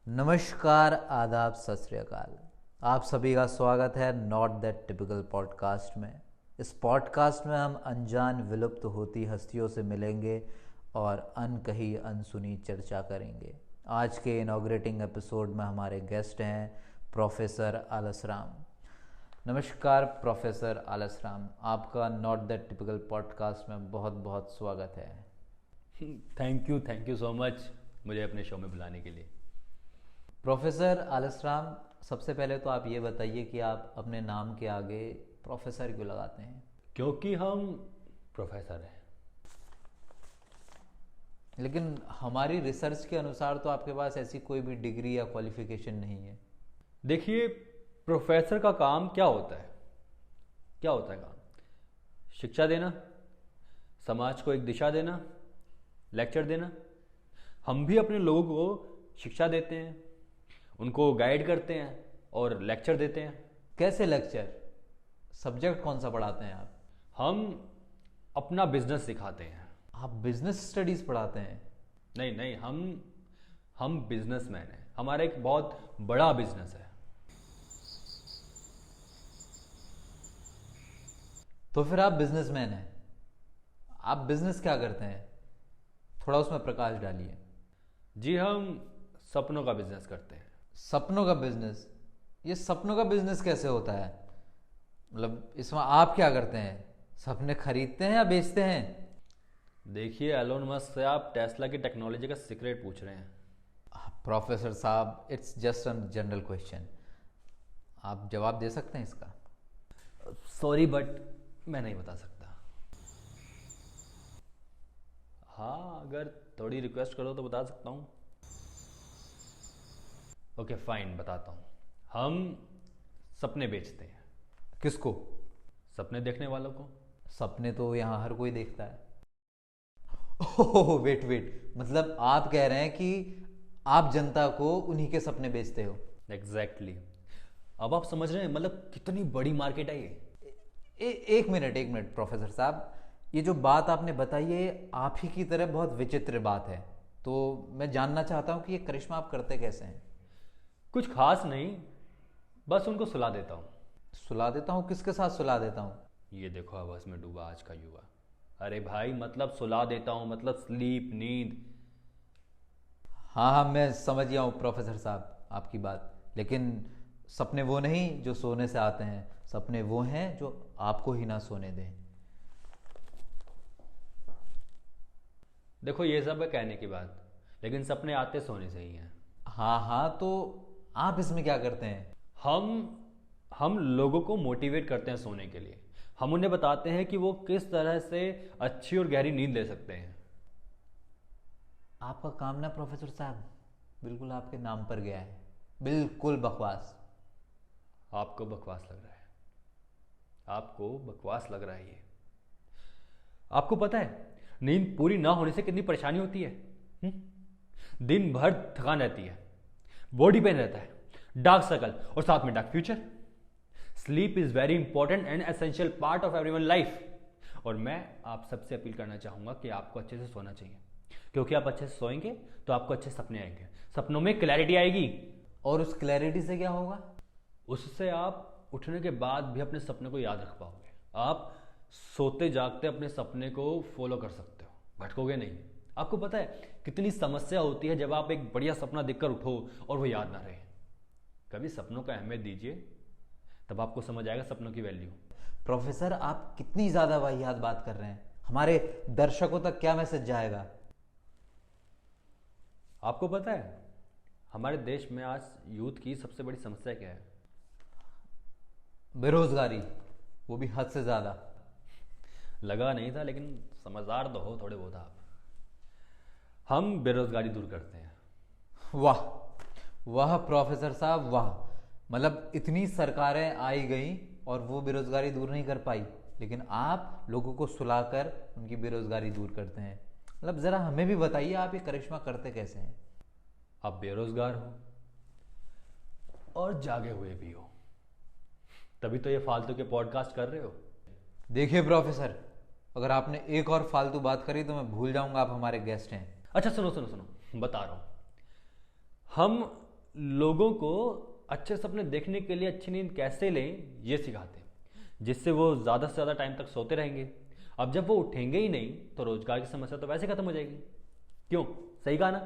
नमस्कार, आदाब, सत श्री अकाल। आप सभी का स्वागत है नॉट दैट टिपिकल पॉडकास्ट में। इस पॉडकास्ट में हम अनजान विलुप्त होती हस्तियों से मिलेंगे और अनकही अनसुनी चर्चा करेंगे। आज के इनॉग्रेटिंग एपिसोड में हमारे गेस्ट हैं प्रोफेसर आलसराम। नमस्कार प्रोफेसर आलसराम, आपका नॉट दैट टिपिकल पॉडकास्ट में बहुत बहुत स्वागत है। थैंक यू सो मच मुझे अपने शो में बुलाने के लिए। प्रोफेसर आलसराम, सबसे पहले तो आप ये बताइए कि आप अपने नाम के आगे प्रोफेसर क्यों लगाते हैं? क्योंकि हम प्रोफेसर हैं। लेकिन हमारी रिसर्च के अनुसार तो आपके पास ऐसी कोई भी डिग्री या क्वालिफिकेशन नहीं है। देखिए, प्रोफेसर का काम क्या होता है? क्या होता है काम? शिक्षा देना, समाज को एक दिशा देना, लेक्चर देना। हम भी अपने लोगों को शिक्षा देते हैं, उनको गाइड करते हैं और लेक्चर देते हैं। कैसे लेक्चर? सब्जेक्ट कौन सा पढ़ाते हैं आप? हम अपना बिजनेस सिखाते हैं। आप बिजनेस स्टडीज पढ़ाते हैं? नहीं, हम बिजनेसमैन हैं। हमारा एक बहुत बड़ा बिजनेस है। तो फिर आप बिजनेसमैन हैं। आप बिजनेस क्या करते हैं? थोड़ा उसमें प्रकाश डालिए। जी, हम सपनों का बिजनेस करते हैं। सपनों का बिजनेस? ये सपनों का बिजनेस कैसे होता है? मतलब इसमें आप क्या करते हैं? सपने खरीदते हैं या बेचते हैं? देखिए, एलोन मस्क से आप टेस्ला की टेक्नोलॉजी का सीक्रेट पूछ रहे हैं। प्रोफेसर साहब, it's just a general question, आप जवाब दे सकते हैं इसका? सॉरी, बट मैं नहीं बता सकता। हाँ, अगर थोड़ी रिक्वेस्ट करो तो बता सकता हूँ। ओके फाइन, बताता हूँ। हम सपने बेचते हैं। किसको? सपने देखने वालों को। सपने तो यहाँ हर कोई देखता है। ओह वेट, मतलब आप कह रहे हैं कि आप जनता को उन्हीं के सपने बेचते हो? एग्जैक्टली अब आप समझ रहे हैं, मतलब कितनी बड़ी मार्केट है ये। एक मिनट प्रोफेसर साहब, ये जो बात आपने बताई है आप ही की तरह बहुत विचित्र बात है। तो मैं जानना चाहता हूँ कि ये करिश्मा आप करते कैसे हैं? कुछ खास नहीं, बस उनको सुला देता हूँ। सुला देता हूँ? किसके साथ सुला देता हूँ? ये देखो, हवस में डूबा आज का युवा। अरे भाई, मतलब सुला देता हूँ, मतलब स्लीप, नींद। हाँ, मैं समझ गया हूँ प्रोफेसर साहब आपकी बात। लेकिन सपने वो नहीं जो सोने से आते हैं, सपने वो हैं जो आपको ही ना सोने दें। देखो, ये सब है कहने की बात, लेकिन सपने आते सोने से ही हैं। हाँ, तो आप इसमें क्या करते हैं? हम हम लोगों को मोटिवेट करते हैं सोने के लिए। हम उन्हें बताते हैं कि वो किस तरह से अच्छी और गहरी नींद ले सकते हैं। आपका काम ना प्रोफेसर साहब बिल्कुल आपके नाम पर गया है। बिल्कुल बकवास। आपको बकवास लग रहा है? आपको बकवास लग रहा है ये? आपको पता है नींद पूरी ना होने से कितनी परेशानी होती है? दिन भर थकान रहती है, बॉडी पेन रहता है, डार्क सर्कल और साथ में dark future. Sleep is very important and essential part of everyone life. और मैं आप सबसे अपील करना चाहूंगा कि आपको अच्छे से सोना चाहिए, क्योंकि आप अच्छे से सोएंगे तो आपको अच्छे सपने आएंगे, सपनों में क्लैरिटी आएगी। और उस क्लैरिटी से क्या होगा? उससे आप उठने के बाद भी अपने सपने को याद रख पाओगे। आप सोते जागते अपने सपने को फॉलो कर सकते हो, भटकोगे नहीं। आपको पता है कितनी समस्या होती है जब आप एक बढ़िया सपना देखकर उठो और वो याद ना रहे। कभी सपनों का अहमियत दीजिए, तब आपको समझ आएगा सपनों की वैल्यू। प्रोफेसर, आप कितनी ज्यादा वाहियात बात कर रहे हैं। हमारे दर्शकों तक क्या मैसेज जाएगा? आपको पता है हमारे देश में आज यूथ की सबसे बड़ी समस्या क्या है? बेरोजगारी, वो भी हद से ज्यादा। लगा नहीं था, लेकिन समझदार तो हो थोड़े बहुत आप। हम बेरोजगारी दूर करते हैं। वाह वाह प्रोफेसर साहब, वाह। मतलब इतनी सरकारें आई गई और वो बेरोजगारी दूर नहीं कर पाई, लेकिन आप लोगों को सुलाकर उनकी बेरोजगारी दूर करते हैं। मतलब जरा हमें भी बताइए, आप ये करिश्मा करते कैसे हैं? आप बेरोजगार हो और जागे हुए भी हो, तभी तो ये फालतू के पॉडकास्ट कर रहे हो। देखिए प्रोफेसर, अगर आपने एक और फालतू बात करी तो मैं भूल जाऊंगा आप हमारे गेस्ट हैं। अच्छा सुनो सुनो सुनो, बता रहा हूं। हम लोगों को अच्छे सपने देखने के लिए अच्छी नींद कैसे लें ये सिखाते हैं, जिससे वो ज़्यादा से ज़्यादा टाइम तक सोते रहेंगे। अब जब वो उठेंगे ही नहीं तो रोजगार की समस्या तो वैसे खत्म हो जाएगी। क्यों? सही कहा ना?